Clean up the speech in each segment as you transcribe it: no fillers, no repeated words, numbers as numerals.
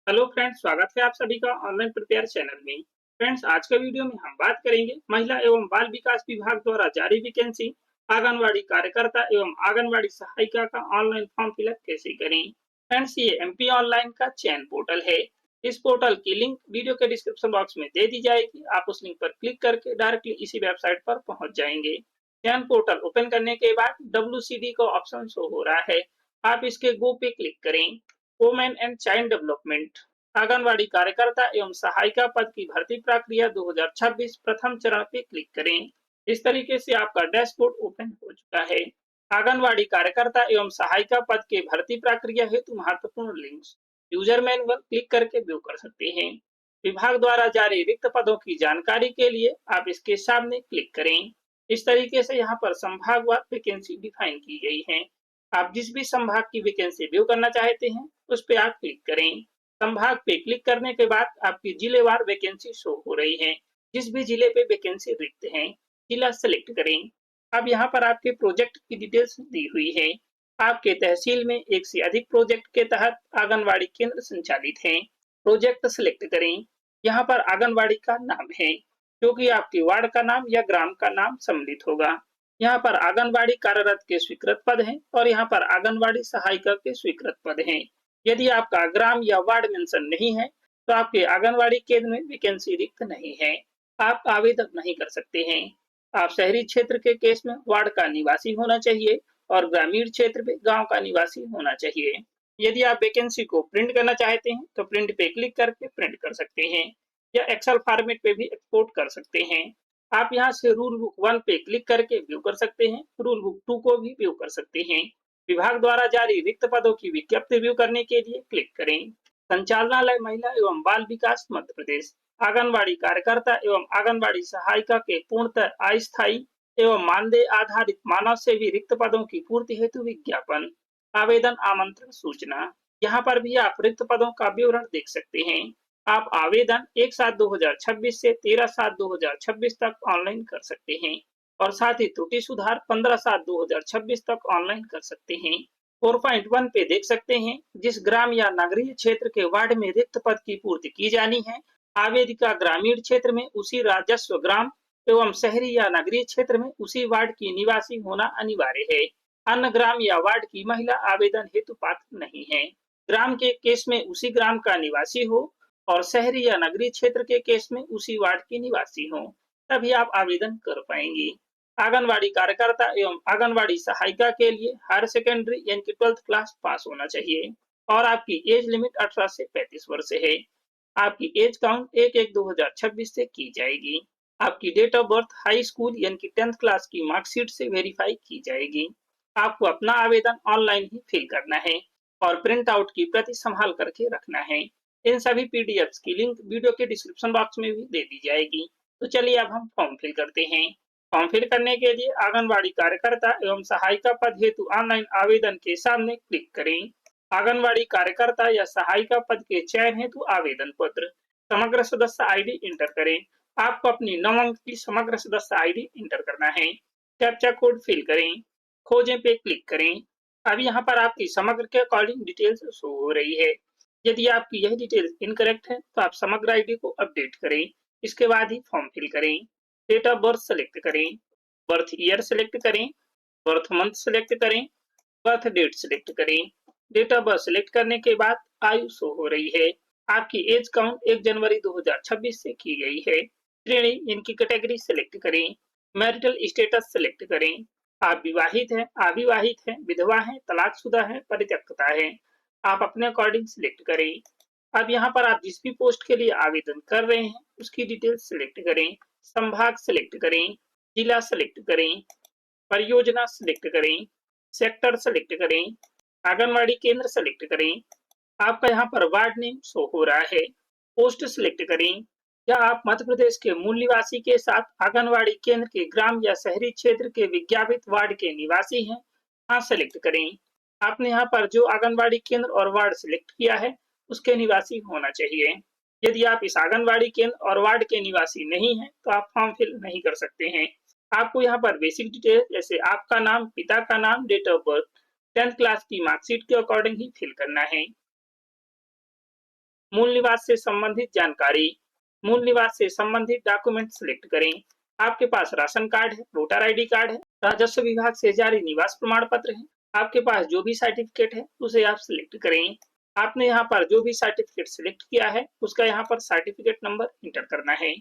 Hello friends, स्वागत है आप सभी का ऑनलाइन प्रिपेयर चैनल में। फ्रेंड्स, आज के वीडियो में हम बात करेंगे महिला एवं बाल विकास विभाग द्वारा जारी वैकेंसी आंगनवाड़ी कार्यकर्ता एवं आंगनवाड़ी सहायिका का ऑनलाइन फॉर्म फिलअप कैसे करें। फ्रेंड्स, ये एमपी ऑनलाइन का चयन पोर्टल है। इस पोर्टल की लिंक वीडियो के डिस्क्रिप्शन बॉक्स में दे दी जाएगी। आप उस लिंक पर क्लिक करके डायरेक्टली इसी वेबसाइट पर पहुंच जाएंगे। चयन पोर्टल ओपन करने के बाद WCD का ऑप्शन शो हो रहा है। आप इसके गो पे क्लिक करें। Women and child development anganwadi कार्यकर्ता एवं सहायिका पद की भर्ती प्रक्रिया 2026 प्रथम चरण पे क्लिक करें। इस तरीके से आपका डैशबोर्ड ओपन हो चुका है। आंगनवाड़ी कार्यकर्ता एवं सहायिका पद के भर्ती प्रक्रिया हेतु महत्वपूर्ण लिंक्स यूजर मैनुअल क्लिक करके व्यू कर सकते हैं। विभाग द्वारा जारी रिक्त पदों की जानकारी के लिए आप इसके सामने क्लिक करें। इस तरीके से यहाँ पर संभागवार वैकेंसी डिफाइन की गई है। आप जिस भी संभाग की वैकेंसी व्यू करना चाहते हैं उस पर आप क्लिक करें। संभाग पे क्लिक करने के बाद आपकी जिलेवार वैकेंसी शो हो रही है। जिस भी जिले पे वैकेंसी रिक्त है, जिला सेलेक्ट करें। अब यहाँ पर आपके प्रोजेक्ट की डिटेल्स दी हुई है। आपके तहसील में एक से अधिक प्रोजेक्ट के तहत आंगनवाड़ी केंद्र संचालित हैं। प्रोजेक्ट सेलेक्ट करें। यहाँ पर आंगनवाड़ी का नाम है, जो कि आपके वार्ड का नाम या ग्राम का नाम सम्मिलित होगा। यहाँ पर आंगनवाड़ी कार्यरत के स्वीकृत पद हैं और यहाँ पर आंगनवाड़ी सहायिका के स्वीकृत पद हैं। यदि आपका ग्राम या वार्ड मेंशन नहीं है तो आपके आंगनवाड़ी केंद्र में वैकेंसी रिक्त नहीं है, आप आवेदन नहीं कर सकते हैं। आप शहरी क्षेत्र के केस में वार्ड का निवासी होना चाहिए और ग्रामीण क्षेत्र में गांव का निवासी होना चाहिए। यदि आप वैकेंसी को प्रिंट करना चाहते हैं तो प्रिंट पे क्लिक करके प्रिंट कर सकते हैं या एक्सेल फॉर्मेट पे भी एक्सपोर्ट कर सकते हैं। आप यहाँ से रूल बुक 1 पे क्लिक करके व्यू कर सकते हैं, रूल बुक 2 को भी व्यू कर सकते हैं। विभाग द्वारा जारी रिक्त पदों की विज्ञप्ति व्यू करने के लिए क्लिक करें। संचालनालय महिला एवं बाल विकास मध्य प्रदेश आंगनवाड़ी कार्यकर्ता एवं आंगनवाड़ी सहायिका के पूर्णतः अस्थायी एवं मानदेय आधारित मानव सेवी रिक्त पदों की पूर्ति हेतु विज्ञापन आवेदन आमंत्रण सूचना। यहाँ पर भी आप रिक्त पदों का विवरण देख सकते हैं। आप आवेदन 1/7/2026 से 13/7/2026 तक ऑनलाइन कर सकते हैं और साथ ही त्रुटि सुधार 15/7/2026 तक ऑनलाइन कर सकते हैं। 4.1 पे देख सकते हैं, जिस ग्राम या नगरीय क्षेत्र के वार्ड में रिक्त पद की पूर्ति की जानी है, आवेदिका ग्रामीण क्षेत्र में उसी राजस्व ग्राम एवं शहरी या नगरीय क्षेत्र में उसी वार्ड की निवासी होना अनिवार्य है। अन्य ग्राम या वार्ड की महिला आवेदन हेतु पात्र नहीं है। ग्राम के केस में उसी ग्राम का निवासी हो और शहरी या नगरीय क्षेत्र के केस में उसी वार्ड की निवासी हो, तभी आप आवेदन कर पाएंगे। आंगनवाड़ी कार्यकर्ता एवं आंगनवाड़ी सहायिका के लिए हायर सेकेंडरी यानी कि 12th क्लास पास होना चाहिए और आपकी एज लिमिट 18 से 35 वर्ष है। आपकी एज काउंट 1/1/2026 से की जाएगी। आपकी date of birth high school यानी कि 10th क्लास की मार्कशीट से वेरीफाई की जाएगी। आपको अपना आवेदन ऑनलाइन ही फिल करना है और प्रिंट आउट की प्रति संभाल करके रखना है। इन सभी पीडीएफ्स की लिंक वीडियो के डिस्क्रिप्शन बॉक्स में भी दे दी जाएगी। तो चलिए अब हम फॉर्म फिल करते हैं। फॉर्म फिल करने के लिए आंगनवाड़ी कार्यकर्ता एवं सहायिका पद हेतु ऑनलाइन आवेदन के सामने क्लिक करें। आंगनवाड़ी कार्यकर्ता या सहायिका पद के चयन हेतु आवेदन पत्र, समग्र सदस्य आईडी इंटर करें। आपको अपनी 9 अंक की समग्र सदस्य आईडी इंटर करना है। कैप्चा कोड फिल करें। खोजें पे क्लिक करें। अब यहाँ पर आपकी समग्र के अकॉर्डिंग डिटेल्स शो हो रही है। यदि आपकी यह डिटेल्स इनकरेक्ट है तो आप समग्र आईडी को अपडेट करें। इसके बाद ही फॉर्म फिल करें। डेट ऑफ बर्थ सेलेक्ट करें, बर्थ ईयर सेलेक्ट करें, बर्थ मंथ सेलेक्ट करें, बर्थ डेट सेलेक्ट करें। डेट ऑफ बर्थ सेलेक्ट करने के बाद आयु शो हो रही है। आपकी एज काउंट 1 जनवरी 2026 से की गई है। श्रेणी इनकी कैटेगरी सेलेक्ट करें। मैरिटल स्टेटस सेलेक्ट करें। आप विवाहित हैं, अविवाहित हैं, विधवा हैं, तलाकशुदा हैं, परित्यक्ता हैं। आप अपने अकॉर्डिंग सिलेक्ट करें। अब यहाँ पर आप जिस भी पोस्ट के लिए आवेदन कर रहे हैं उसकी डिटेल्स सिलेक्ट करें। संभाग सिलेक्ट करें, जिला सिलेक्ट करें, परियोजना सिलेक्ट करें, सेक्टर सिलेक्ट करें, आंगनवाड़ी केंद्र सिलेक्ट करें। आपका यहाँ पर वार्ड नेम शो हो रहा है। पोस्ट सिलेक्ट करें। क्या आप मध्य प्रदेश के मूल निवासी के साथ आंगनवाड़ी केंद्र के ग्राम या शहरी क्षेत्र के विज्ञापित वार्ड के निवासी हैं? हाँ सेलेक्ट करें। आपने यहाँ पर जो आंगनवाड़ी केंद्र और वार्ड सिलेक्ट किया है उसके निवासी होना चाहिए। यदि आप इस आंगनवाड़ी केंद्र और वार्ड के निवासी नहीं हैं तो आप फॉर्म फिल नहीं कर सकते हैं। आपको यहाँ पर बेसिक डिटेल जैसे आपका नाम, पिता का नाम, date of birth, 10th class की मार्कशीट के अकॉर्डिंग ही फिल करना है। मूल निवास से संबंधित जानकारी, मूल निवास से संबंधित डॉक्यूमेंट सिलेक्ट करें। आपके पास राशन कार्ड है, वोटर आईडी कार्ड है, राजस्व विभाग से जारी निवास प्रमाण पत्र है, आपके पास जो भी सर्टिफिकेट है उसे आप सिलेक्ट करें। आपने यहाँ पर जो भी सर्टिफिकेट सिलेक्ट किया है उसका यहाँ पर सर्टिफिकेट नंबर इंटर करना है।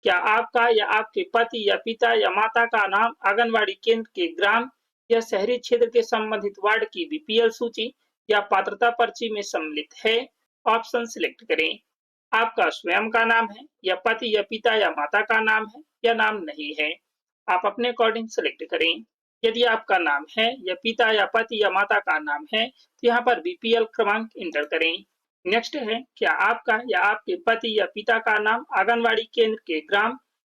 क्या आपका या आपके पति या पिता या माता का नाम आंगनवाड़ी केंद्र के ग्राम या शहरी क्षेत्र के संबंधित वार्ड की बीपीएल सूची या पात्रता पर्ची में सम्मिलित है? ऑप्शन सिलेक्ट करें। आपका स्वयं का नाम है या पति या पिता या माता का नाम है या नाम नहीं है, आप अपने अकॉर्डिंग सिलेक्ट करें। यदि आपका नाम है या पिता या पति या माता का नाम है तो यहाँ पर बीपीएल क्रमांक इंटर करें। नेक्स्ट है, क्या आपका या आपके पति या पिता का नाम आंगनवाड़ी केंद्र के ग्राम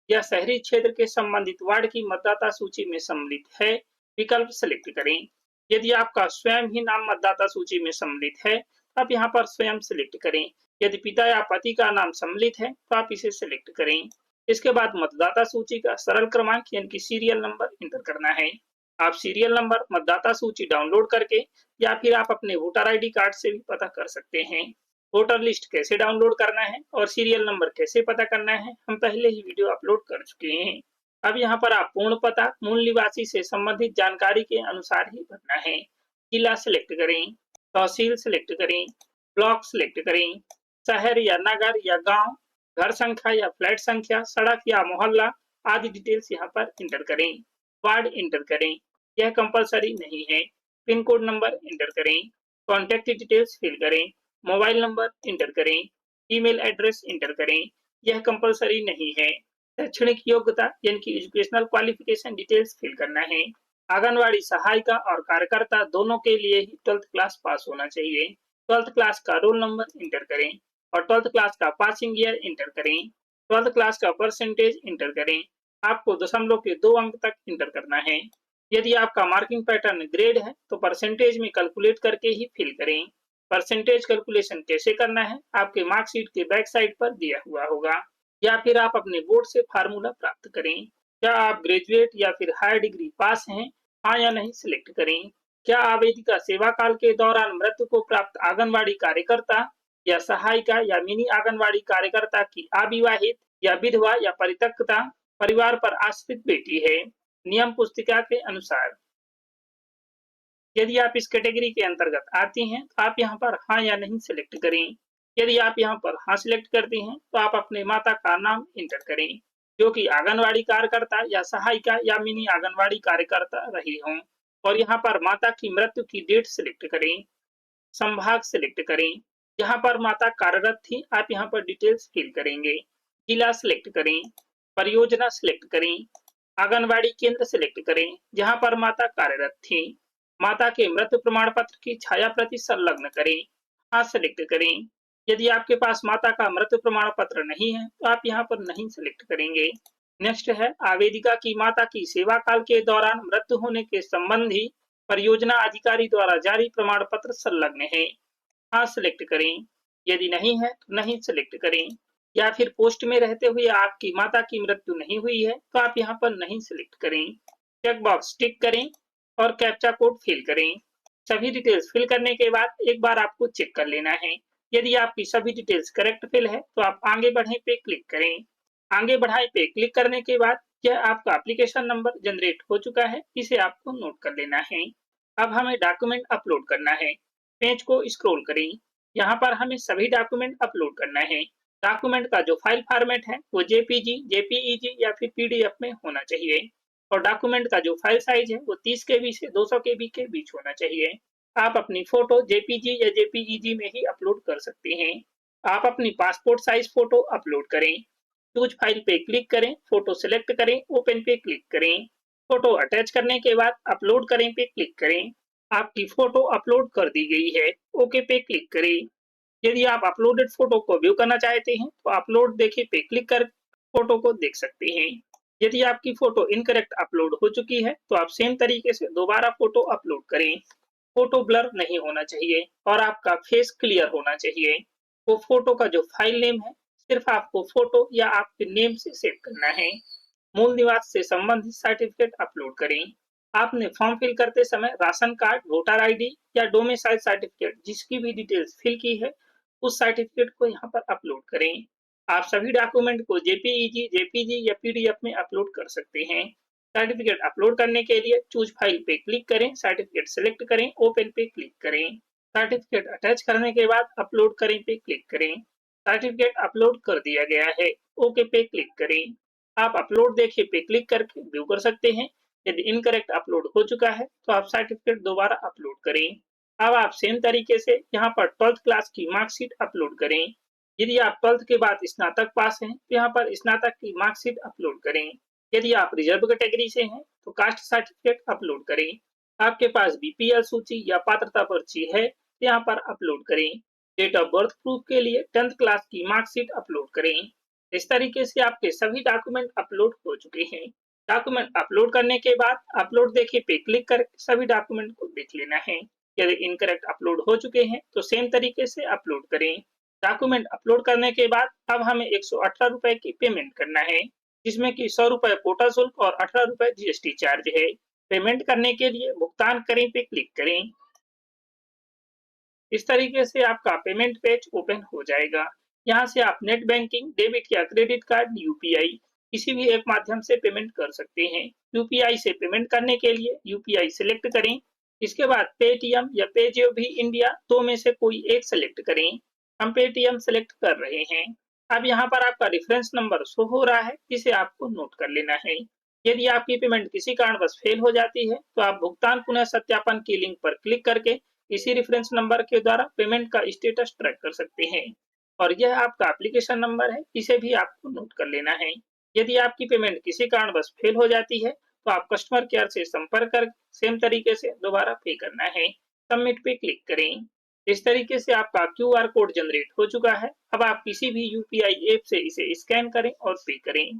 या शहरी क्षेत्र के संबंधित वार्ड की मतदाता सूची में सम्मिलित है? विकल्प सिलेक्ट करें। यदि आपका स्वयं ही नाम मतदाता सूची में सम्मिलित है तो आप यहाँ पर स्वयं सिलेक्ट करें। यदि पिता या पति का नाम सम्मिलित है तो आप इसे सिलेक्ट करें। इसके बाद मतदाता सूची का सरल क्रमांक यानी कि सीरियल नंबर इंटर करना है। आप सीरियल नंबर मतदाता सूची डाउनलोड करके या फिर आप अपने वोटर आईडी कार्ड से भी पता कर सकते हैं। वोटर लिस्ट कैसे डाउनलोड करना है और सीरियल नंबर कैसे पता करना है हम पहले ही वीडियो अपलोड कर चुके हैं। अब यहाँ पर आप पूर्ण पता मूल निवासी से संबंधित जानकारी के अनुसार ही भरना है। जिला सिलेक्ट करें, तहसील सिलेक्ट करें, ब्लॉक सिलेक्ट करें, शहर या नगर या गांव, घर संख्या या फ्लैट संख्या, सड़क या मोहल्ला आदि डिटेल्स यहाँ पर इंटर करें। वार्ड इंटर करें, यह कंपलसरी नहीं है। पिन कोड नंबर इंटर करें, कॉन्टैक्ट डिटेल्स फिल करें, मोबाइल नंबर इंटर करें, ईमेल एड्रेस इंटर करें, यह कंपलसरी नहीं है। शैक्षणिक योग्यता यानी कि एजुकेशनल क्वालिफिकेशन डिटेल्स फिल करना है। आंगनवाड़ी सहायिका और कार्यकर्ता दोनों के लिए ही 12th क्लास पास होना चाहिए। 12th क्लास का रोल नंबर इंटर करें और 12th क्लास का पासिंग ईयर इंटर करें। 12th क्लास का परसेंटेज इंटर करें। आपको दशमलव के 2 अंक तक इंटर करना है। यदि आपका मार्किंग पैटर्न ग्रेड है तो परसेंटेज में कैलकुलेट करके ही फिल करें। परसेंटेज कैलकुलेशन कैसे करना है आपके मार्कशीट के बैक साइड पर दिया हुआ होगा या फिर आप अपने बोर्ड से फार्मूला प्राप्त करें। क्या आप ग्रेजुएट या फिर हायर डिग्री पास हैं? हाँ या नहीं सिलेक्ट करें। क्या आवेदिका सेवा काल के दौरान मृत्यु को प्राप्त आंगनवाड़ी कार्यकर्ता या सहायिका या मिनी आंगनवाड़ी कार्यकर्ता की अविवाहित या विधवा या परित्यक्ता परिवार पर आश्रित बेटी है? नियम पुस्तिका के अनुसार यदि आप इस कैटेगरी के अंतर्गत आती हैं तो आप यहाँ पर हाँ या नहीं सिलेक्ट करें। यदि आप यहाँ पर हाँ सिलेक्ट करती हैं तो आप अपने माता का नाम इंटर करें जो कि आंगनवाड़ी कार्यकर्ता या सहायिका या मिनी आंगनवाड़ी कार्यकर्ता रही हों और यहाँ पर माता की मृत्यु की डेट सिलेक्ट करें। संभाग सिलेक्ट करें, जहाँ पर माता कार्यरत थी आप यहाँ पर डिटेल्स फिल करेंगे। जिला सिलेक्ट करें, परियोजना सिलेक्ट करें, आंगनवाड़ी केंद्र सिलेक्ट करें जहाँ पर माता कार्यरत थी। माता के मृत्यु प्रमाण पत्र की छाया प्रति संलग्न करें, हाँ सिलेक्ट करें। यदि आपके पास माता का मृत्यु प्रमाण पत्र नहीं है तो आप यहाँ पर नहीं सिलेक्ट करेंगे। नेक्स्ट है, आवेदिका की माता की सेवा काल के दौरान मृत्यु होने के संबंधी परियोजना अधिकारी द्वारा जारी प्रमाण पत्र संलग्न है, हाँ सिलेक्ट करें। यदि नहीं है तो नहीं सिलेक्ट करें। या फिर पोस्ट में रहते हुए आपकी माता की मृत्यु नहीं हुई है तो आप यहाँ पर नहीं सिलेक्ट करें। चेक बॉक्स टिक करें और कैप्चा कोड फिल करें। सभी डिटेल्स फिल करने के बाद एक बार आपको चेक कर लेना है। यदि आपकी सभी डिटेल्स करेक्ट फिल है तो आप आगे बढ़े पे क्लिक करें। आगे बढ़ाए पे क्लिक करने के बाद यह आपका एप्लीकेशन नंबर जनरेट हो चुका है, इसे आपको नोट कर लेना है। अब हमें डॉक्यूमेंट अपलोड करना है। पेज को स्क्रॉल करें, यहाँ पर हमें सभी डॉक्यूमेंट अपलोड करना है। डॉक्यूमेंट का जो फाइल फॉर्मेट है वो जेपीजी, जेपीईजी या फिर पीडीएफ में होना चाहिए और डॉक्यूमेंट का जो फाइल साइज है वो 30 केबी से 200 केबी के बीच होना चाहिए। आप अपनी फोटो जेपीजी या जेपीईजी में ही अपलोड कर सकते हैं। आप अपनी पासपोर्ट साइज फोटो अपलोड करें। चूज फाइल पे क्लिक करें, फोटो सिलेक्ट करें, ओपन पे क्लिक करें। फोटो अटैच करने के बाद अपलोड करें पे क्लिक करें। आपकी फोटो अपलोड कर दी गई है, ओके पे क्लिक करें। यदि आप अपलोडेड फोटो को व्यू करना चाहते हैं तो अपलोड देखे पे क्लिक कर फोटो को देख सकते हैं। यदि आपकी फोटो इनकरेक्ट अपलोड हो चुकी है तो आप सेम तरीके से दोबारा फोटो अपलोड करें। फोटो ब्लर नहीं होना चाहिए और आपका फेस क्लियर होना चाहिए। वो फोटो का जो फाइल नेम है सिर्फ आपको फोटो या आपके नेम से सेव करना है। मूल निवास से संबंधित सर्टिफिकेट अपलोड करें। आपने फॉर्म फिल करते समय राशन कार्ड, वोटर आईडी या डोमिसाइल सर्टिफिकेट जिसकी भी डिटेल्स फिल की है उस सर्टिफिकेट को यहाँ पर अपलोड करें। आप सभी डॉक्यूमेंट को जेपीईजी, जेपीजी या पीडीएफ में अपलोड कर सकते हैं। सर्टिफिकेट अपलोड करने के लिए चूज फाइल पे क्लिक करें, सर्टिफिकेट सेलेक्ट करें, ओपन पे क्लिक करें। सर्टिफिकेट अटैच करने के बाद अपलोड करें पे क्लिक करें। सर्टिफिकेट अपलोड कर दिया गया है, ओके पे क्लिक करें। आप अपलोड देखे पे क्लिक करके व्यू कर सकते हैं। यदि इनकरेक्ट अपलोड हो चुका है तो आप सर्टिफिकेट दोबारा अपलोड करें। अब आप सेम तरीके से यहाँ पर 12th क्लास की मार्कशीट अपलोड करें। यदि आप 12th के बाद स्नातक पास हैं तो यहाँ पर स्नातक की मार्कशीट अपलोड करें। यदि आप रिजर्व कैटेगरी से हैं तो कास्ट सर्टिफिकेट अपलोड करें। आपके पास बीपीएल सूची या पात्रता पर्ची है तो यहाँ पर अपलोड करें। डेट ऑफ बर्थ प्रूफ के लिए 10th क्लास की मार्कशीट अपलोड करें। इस तरीके से आपके सभी डॉक्यूमेंट अपलोड हो चुके हैं। डॉक्यूमेंट अपलोड करने के बाद अपलोड देखे पे क्लिक कर सभी डॉक्यूमेंट को देख लेना है। यदि इनकरेक्ट अपलोड हो चुके हैं तो सेम तरीके से अपलोड करें। डॉक्यूमेंट अपलोड करने के बाद अब हमें 118 रुपए की पेमेंट करना है, जिसमें कि 100 रुपए पोर्टल शुल्क और 18 रुपए जीएसटी चार्ज है। पेमेंट करने के लिए भुगतान करें पे क्लिक करें। इस तरीके से आपका पेमेंट पेज ओपन हो जाएगा। यहाँ से आप नेट बैंकिंग, डेबिट या क्रेडिट कार्ड, यूपीआई किसी भी ऐप माध्यम से पेमेंट कर सकते हैं। यूपीआई से पेमेंट करने के लिए यूपीआई सिलेक्ट करें। इसके बाद पेटीएम या पेजेओ भी इंडिया दो में से कोई एक सिलेक्ट करें। हम पेटीएम सिलेक्ट कर रहे हैं। अब यहाँ पर आपका रेफरेंस नंबर शो हो रहा है, जिसे आपको नोट कर लेना है। यदि आपकी पेमेंट किसी कारणवश फेल हो जाती है तो आप भुगतान पुनः सत्यापन की लिंक पर क्लिक करके इसी रेफरेंस नंबर के द्वारा पेमेंट का स्टेटस ट्रैक कर सकते हैं। और यह आपका एप्लीकेशन नंबर है, इसे भी आपको नोट कर लेना है। यदि आपकी पेमेंट किसी कारणवश फेल हो जाती है तो आप कस्टमर केयर से संपर्क कर सेम तरीके से दोबारा पे करना है। सबमिट पे क्लिक करें। इस तरीके से आपका क्यूआर कोड जनरेट हो चुका है। अब आप किसी भी यूपीआई ऐप से इसे स्कैन करें और पे करें।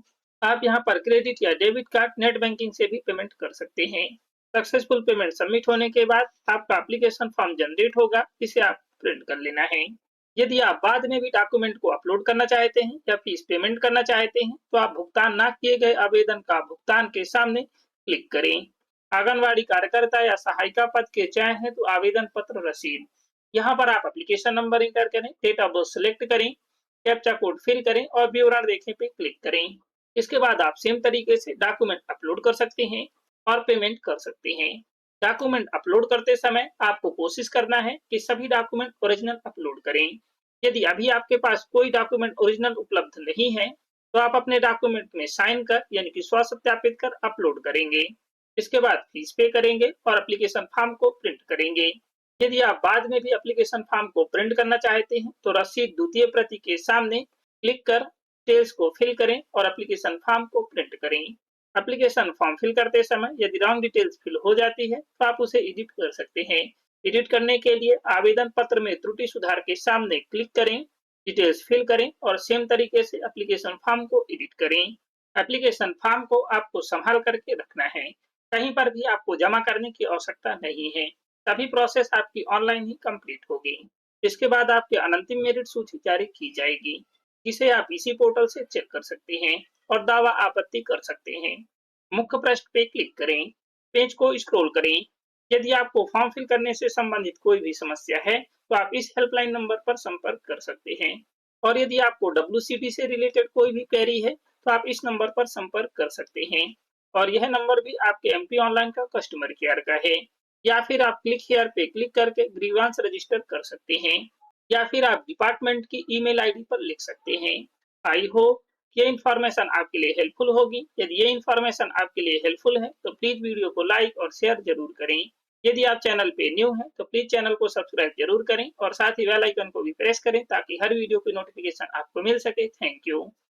आप यहाँ पर क्रेडिट या डेबिट कार्ड, नेट बैंकिंग से भी पेमेंट कर सकते हैं। सक्सेसफुल पेमेंट सबमिट होने के बाद आपका एप्लीकेशन फॉर्म जनरेट होगा, जिसे आप प्रिंट कर लेना है। यदि आप बाद में भी डॉक्यूमेंट को अपलोड करना चाहते हैं या फीस पेमेंट करना चाहते हैं तो आप भुगतान न किए गए आवेदन का भुगतान के सामने क्लिक करें। आंगनवाड़ी कार्यकर्ता या सहायिका पद के चयन है तो आवेदन पत्र रसीद। यहाँ पर आप एप्लीकेशन नंबर इंटर करें, डेट ऑफ बर्थ सिलेक्ट करें, कैप्चा कोड फिल करें और विवरण देखने पे क्लिक करें। इसके बाद आप सेम तरीके से डॉक्यूमेंट अपलोड कर सकते हैं और पेमेंट कर सकते हैं। डॉक्यूमेंट अपलोड करते समय आपको कोशिश करना है कि सभी डॉक्यूमेंट ओरिजिनल अपलोड करें। यदि अभी आपके पास कोई डॉक्यूमेंट ओरिजिनल उपलब्ध नहीं है तो आप अपने डॉक्यूमेंट में साइन कर यानी कि स्व सत्यापित कर अपलोड करेंगे। इसके बाद फीस पे करेंगे और एप्लीकेशन फॉर्म को प्रिंट करेंगे। यदि आप बाद में भी एप्लीकेशन फॉर्म को प्रिंट करना चाहते हैं तो रसीद द्वितीय प्रति के सामने क्लिक कर डिटेल्स को फिल करें और एप्लीकेशन फॉर्म को प्रिंट करें। एप्लीकेशन फॉर्म फिल करते समय यदि रॉन्ग डिटेल्स फिल हो जाती है तो आप उसे एडिट कर सकते हैं। एडिट करने के लिए आवेदन पत्र में त्रुटि सुधार के सामने क्लिक करें, डिटेल्स फिल करें और सेम तरीके से एप्लीकेशन फॉर्म को एडिट करें। एप्लीकेशन फॉर्म को आपको संभाल करके रखना है, कहीं पर भी आपको जमा करने की आवश्यकता नहीं है। सभी प्रोसेस आपकी ऑनलाइन ही कंप्लीट होगी। इसके बाद आपकी अनंतिम मेरिट सूची जारी की जाएगी, जिसे आप इसी पोर्टल से चेक कर सकते हैं और दावा आपत्ति कर सकते हैं। मुख्य पृष्ठ पे क्लिक करें, पेज को स्क्रॉल करें। यदि आपको फॉर्म फिल करने से संबंधित कोई भी समस्या है तो आप इस हेल्पलाइन नंबर पर संपर्क कर सकते हैं। और यदि आपको डब्ल्यूसीटी से रिलेटेड कोई भी क्वेरी है तो आप इस नंबर पर संपर्क कर सकते हैं। और यह नंबर भी आपके एमपी ऑनलाइन का कस्टमर केयर का है। या फिर आप क्लिक हियर पे क्लिक करके ग्रीवांस रजिस्टर कर सकते हैं या फिर आप डिपार्टमेंट की ईमेल आईडी पर लिख सकते हैं। आई होप ये इन्फॉर्मेशन आपके लिए हेल्पफुल होगी। यदि ये इन्फॉर्मेशन आपके लिए हेल्पफुल है तो प्लीज वीडियो को लाइक और शेयर जरूर करें। यदि आप चैनल पे न्यू हैं तो प्लीज चैनल को सब्सक्राइब जरूर करें और साथ ही बेल आइकन को भी प्रेस करें ताकि हर वीडियो की नोटिफिकेशन आपको मिल सके। Thank you.